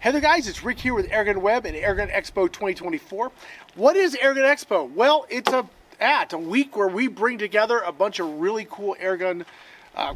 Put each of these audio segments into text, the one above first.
Hey there guys, it's Rick here with AirgunWeb and Airgun Expo 2024. What is Airgun Expo? Well, it's a week where we bring together a bunch of really cool airgun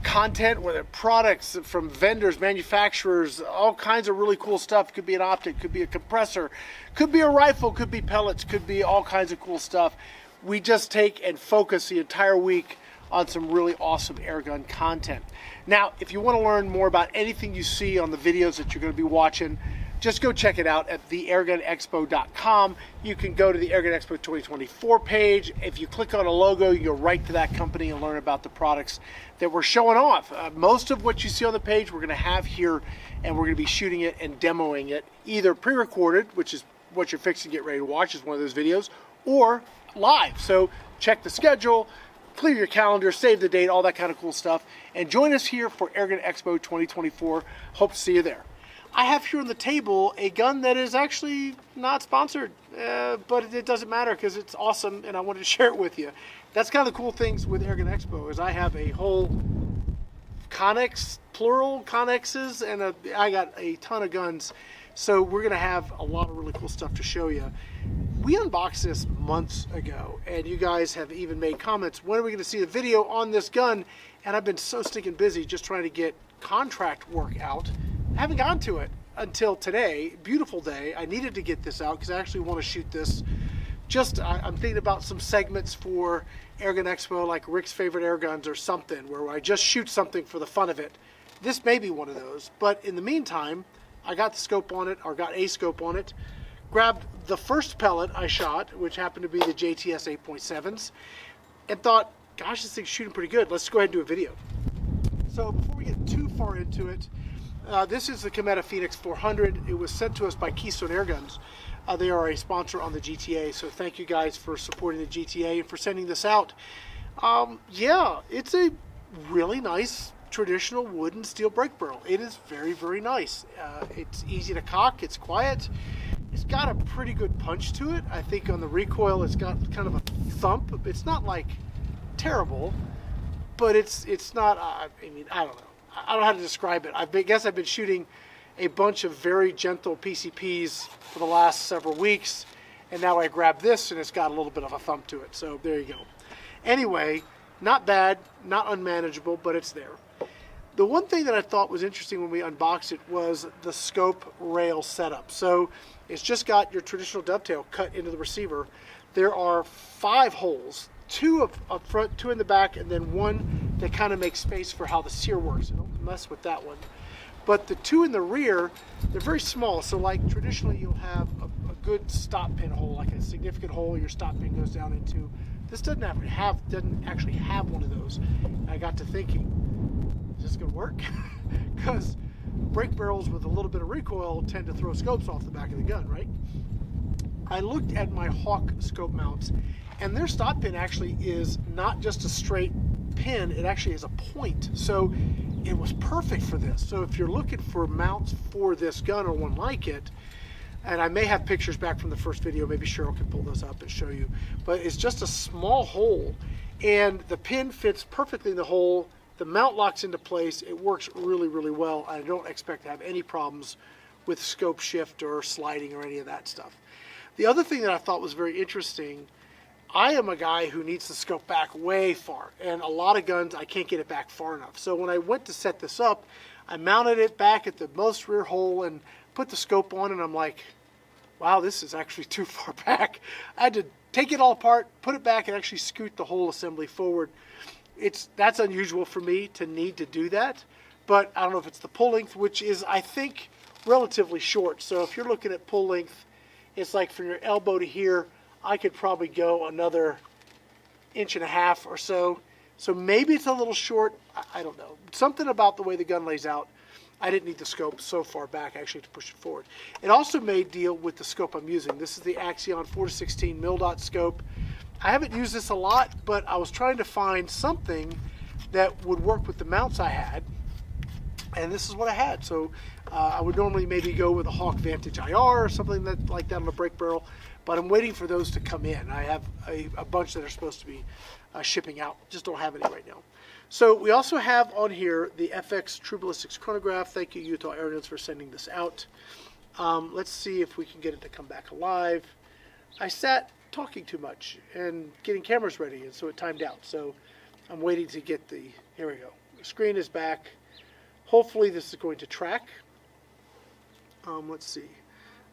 content, whether products from vendors, manufacturers, all kinds of really cool stuff. Could be an optic, could be a compressor, could be a rifle, could be pellets, could be all kinds of cool stuff. We just take and focus the entire week on some really awesome airgun content. Now, if you want to learn more about anything you see on the videos that you're going to be watching, just go check it out at theairgunexpo.com. You can go to the Airgun Expo 2024 page. If you click on a logo, you go right to that company and learn about the products that we're showing off. Most of what you see on the page we're going to have here, and we're going to be shooting it and demoing it, either pre-recorded, which is what you're fixing to get ready to watch, is one of those videos, or live. So check the schedule, clear your calendar, save the date, all that kind of cool stuff, and join us here for Airgun Expo 2024. Hope to see you there. I have here on the table a gun that is actually not sponsored, but it doesn't matter because it's awesome and I wanted to share it with you. That's kind of the cool things with Airgun Expo is I have a whole Connex, plural Connexes, and I got a ton of guns. So we're going to have a lot of really cool stuff to show you. We unboxed this months ago, and you guys have even made comments, when are we going to see the video on this gun? And I've been so stinking busy just trying to get contract work out. I haven't gotten to it until today. Beautiful day. I needed to get this out because I actually want to shoot this. I'm thinking about some segments for Airgun Expo, like Rick's Favorite Airguns or something, where I just shoot something for the fun of it. This may be one of those, but in the meantime, I got the scope on it, or got a scope on it, grabbed the first pellet I shot, which happened to be the JTS 8.7s, and thought, gosh, this thing's shooting pretty good. Let's go ahead and do a video. So before we get too far into it, this is the Cometa Phoenix 400. It was sent to us by Keystone Airguns. They are a sponsor on the GTA, so thank you guys for supporting the GTA and for sending this out. Yeah, it's a really nice traditional wood and steel brake barrel. It is very, very nice. It's easy to cock, it's quiet. It's got a pretty good punch to it. I think on the recoil it's got kind of a thump. It's not like terrible, but it's not, I mean, I don't know. I don't know how to describe it. I guess I've been shooting a bunch of very gentle PCPs for the last several weeks, and now I grab this and it's got a little bit of a thump to it. So there you go. Anyway, not bad, not unmanageable, but it's there. The one thing that I thought was interesting when we unboxed it was the scope rail setup. So it's just got your traditional dovetail cut into the receiver. There are 5 holes, 2 up front, 2 in the back, and then 1 that kind of makes space for how the sear works. Don't mess with that one. But the 2 in the rear, they're very small. So like traditionally you'll have a good stop pin hole, like a significant hole your stop pin goes down into. This doesn't actually have one of those. And I got to thinking, is this gonna work? Because brake barrels with a little bit of recoil tend to throw scopes off the back of the gun, right? I looked at my Hawk scope mounts, and their stop pin actually is not just a straight pin, it actually has a point. So it was perfect for this. So if you're looking for mounts for this gun or one like it, and I may have pictures back from the first video, maybe Cheryl can pull those up and show you, but it's just a small hole and the pin fits perfectly in the hole. The mount locks into place. It works really, really well. I don't expect to have any problems with scope shift or sliding or any of that stuff. The other thing that I thought was very interesting, I am a guy who needs the scope back way far, and a lot of guns I can't get it back far enough. So when I went to set this up, I mounted it back at the most rear hole and put the scope on, and I'm like, wow, this is actually too far back. I had to take it all apart, put it back, and actually scoot the whole assembly forward. That's unusual for me to need to do that, but I don't know if it's the pull length, which is, I think, relatively short. So if you're looking at pull length, it's like from your elbow to here, I could probably go another 1.5 inches or so. So maybe it's a little short, I don't know. Something about the way the gun lays out, I didn't need the scope so far back actually to push it forward. It also made deal with the scope I'm using. This is the Axion 4-16 mil-dot scope. I haven't used this a lot, but I was trying to find something that would work with the mounts I had, and this is what I had. So I would normally maybe go with a Hawk Vantage IR or something like that on a brake barrel, but I'm waiting for those to come in. I have a bunch that are supposed to be shipping out. Just don't have any right now. So we also have on here the FX True Ballistics Chronograph. Thank you, Utah Airguns, for sending this out. Let's see if we can get it to come back alive. I sat talking too much and getting cameras ready, and so it timed out. So I'm waiting to get here we go. The screen is back. Hopefully this is going to track. Let's see.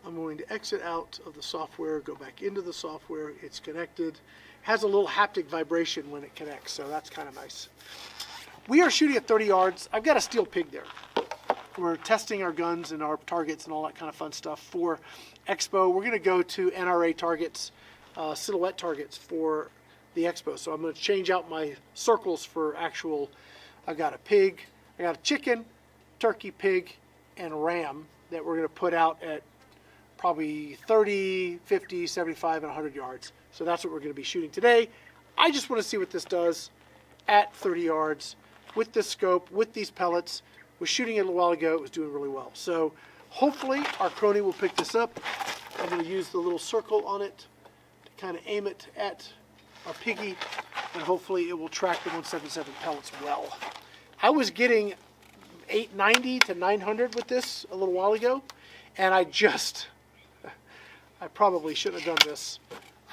I'm going to exit out of the software, go back into the software. It's connected. Has a little haptic vibration when it connects, so that's kind of nice. We are shooting at 30 yards. I've got a steel pig there. We're testing our guns and our targets and all that kind of fun stuff for Expo. We're going to go to NRA targets, silhouette targets for the Expo. So I'm going to change out my circles for actual. I've got a pig, I got a chicken, turkey, pig, and ram that we're going to put out at probably 30, 50, 75, and 100 yards. So that's what we're going to be shooting today. I just want to see what this does at 30 yards with this scope, with these pellets. Was shooting it a little while ago. It was doing really well. So hopefully our Crony will pick this up. I'm going to use the little circle on it to kind of aim it at our piggy, and hopefully it will track the 177 pellets well. I was getting 890 to 900 with this a little while ago, and I probably shouldn't have done this.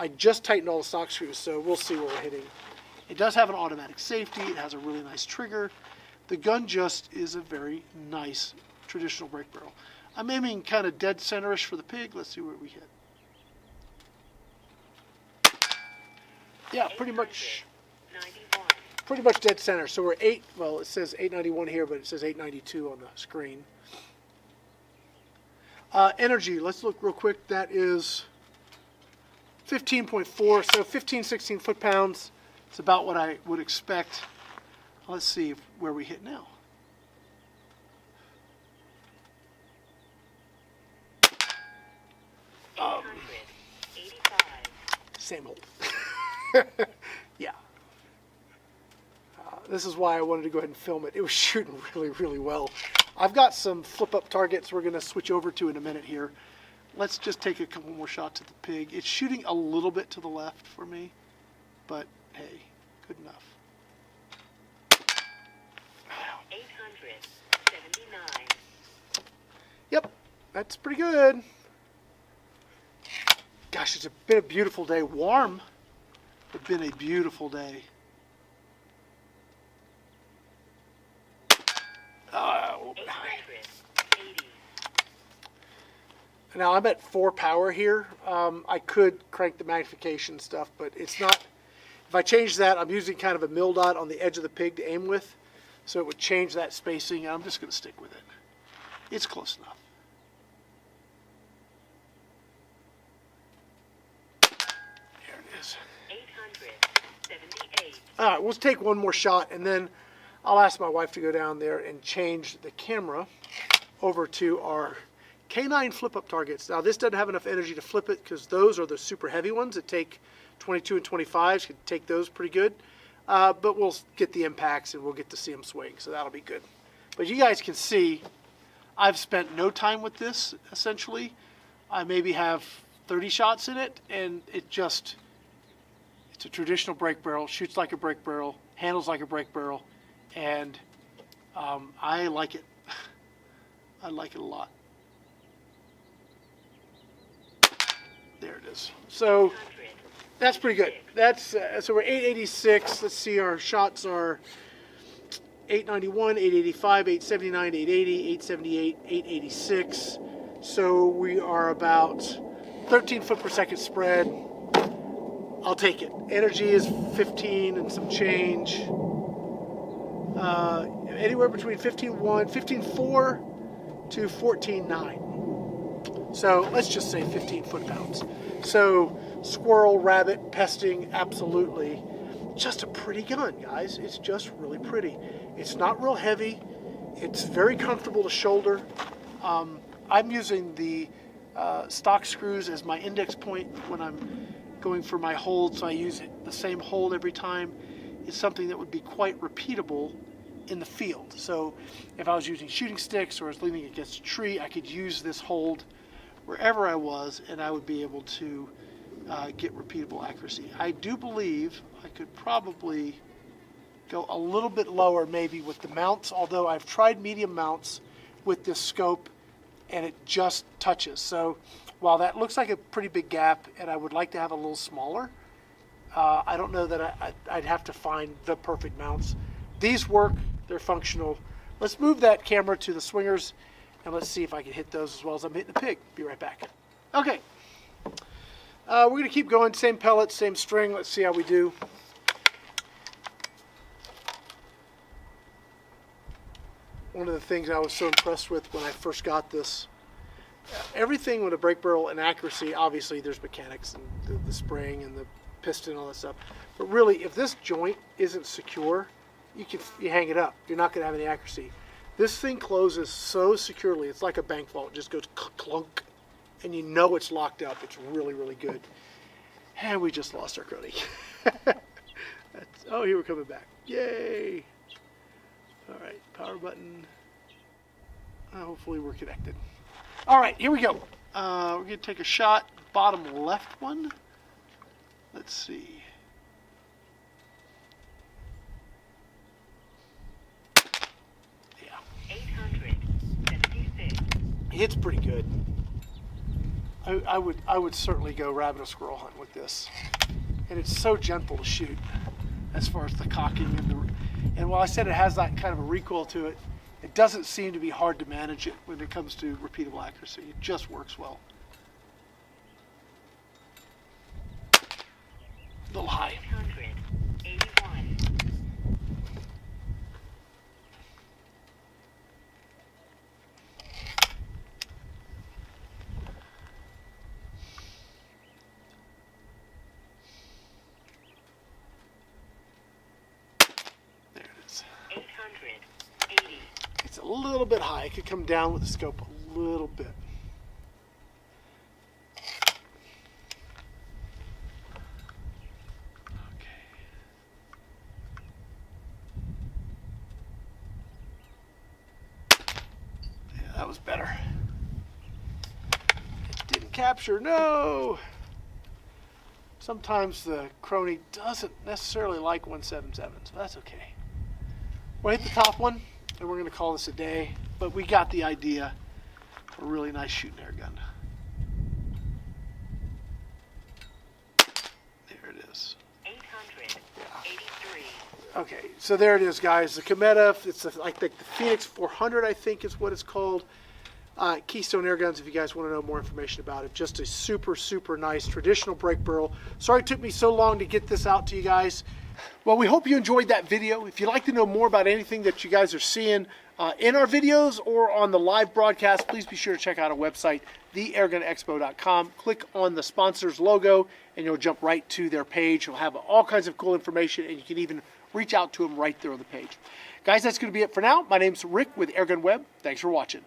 I just tightened all the stock screws, so we'll see where we're hitting. It does have an automatic safety. It has a really nice trigger. The gun just is a very nice traditional break barrel. I'm aiming kind of dead centerish for the pig. Let's see where we hit. Yeah, pretty much dead center. So we're well, it says 891 here, but it says 892 on the screen. Energy, let's look real quick. That is 15.4, so 15, 16 foot-pounds. It's about what I would expect. Let's see where we hit now. Same hold. Yeah. This is why I wanted to go ahead and film it. It was shooting really, really well. I've got some flip-up targets we're going to switch over to in a minute here. Let's just take a couple more shots at the pig. It's shooting a little bit to the left for me, but hey, good enough. 879. Yep, that's pretty good. Gosh, it's been a beautiful day. Warm, but been a beautiful day. A little bit high. 880. Now I'm at 4 power here. I could crank the magnification stuff, but it's not. If I change that, I'm using kind of a mil dot on the edge of the pig to aim with, so it would change that spacing. I'm just going to stick with it. It's close enough. There it is. 878. All right, we'll take one more shot, and then I'll ask my wife to go down there and change the camera over to our K9 flip-up targets. Now, this doesn't have enough energy to flip it because those are the super heavy ones that take 22 and 25s. Could take those pretty good. But we'll get the impacts and we'll get to see them swing, so that'll be good. But you guys can see I've spent no time with this, essentially. I maybe have 30 shots in it, and it's a traditional break barrel, shoots like a break barrel, handles like a break barrel, and I like it. I like it a lot. There it is. So that's pretty good. That's so we're 886. Let's see, our shots are 891, 885, 879, 880, 878, 886. So we are about 13 foot per second spread. I'll take it. Energy is 15 and some change. Anywhere between 15.4 to 14.9. So let's just say 15 foot-pounds. So squirrel, rabbit, pesting, absolutely. Just a pretty gun, guys. It's just really pretty. It's not real heavy. It's very comfortable to shoulder. I'm using the stock screws as my index point when I'm going for my hold, so I use the same hold every time. It's something that would be quite repeatable in the field. So if I was using shooting sticks or I was leaning against a tree, I could use this hold wherever I was, and I would be able to get repeatable accuracy. I do believe I could probably go a little bit lower maybe with the mounts, although I've tried medium mounts with this scope and it just touches. So while that looks like a pretty big gap, and I would like to have a little smaller, I don't know that I'd have to find the perfect mounts. These work, they're functional. Let's move that camera to the swingers, and let's see if I can hit those as well as I'm hitting the pig. Be right back. Okay, we're gonna keep going, same pellets, same string. Let's see how we do. One of the things I was so impressed with when I first got this, everything with a brake barrel and accuracy, obviously there's mechanics and the spring and the piston and all that stuff, but really if this joint isn't secure, you hang it up. You're not going to have any accuracy. This thing closes so securely, it's like a bank vault. It just goes clunk, and you know it's locked up. It's really, really good. And we just lost our crony. Oh, here we're coming back. Yay! All right, power button. Hopefully we're connected. All right, here we go. We're going to take a shot, bottom left one. Let's see. Yeah. 876. It's pretty good. I would certainly go rabbit or squirrel hunt with this. And it's so gentle to shoot as far as the cocking and while I said it has that kind of a recoil to it, it doesn't seem to be hard to manage it when it comes to repeatable accuracy. It just works well. A little high. 881. There it is. 880. It's a little bit high. It could come down with the scope a little bit. That was better. It didn't capture, no! Sometimes the Crony doesn't necessarily like 177, so that's okay. We'll hit the top one, and we're going to call this a day, but we got the idea. A really nice shooting air gun. There it is. 883. Okay, so there it is, guys. The Cometa, it's like the Phoenix 400, I think is what it's called. Keystone Airguns, if you guys want to know more information about it. Just a super, super nice traditional brake barrel. Sorry it took me so long to get this out to you guys. Well, we hope you enjoyed that video. If you'd like to know more about anything that you guys are seeing in our videos or on the live broadcast, please be sure to check out our website, theairgunexpo.com. Click on the sponsor's logo, and you'll jump right to their page. You'll have all kinds of cool information, and you can even reach out to them right there on the page. Guys, that's going to be it for now. My name's Rick with AirgunWeb. Thanks for watching.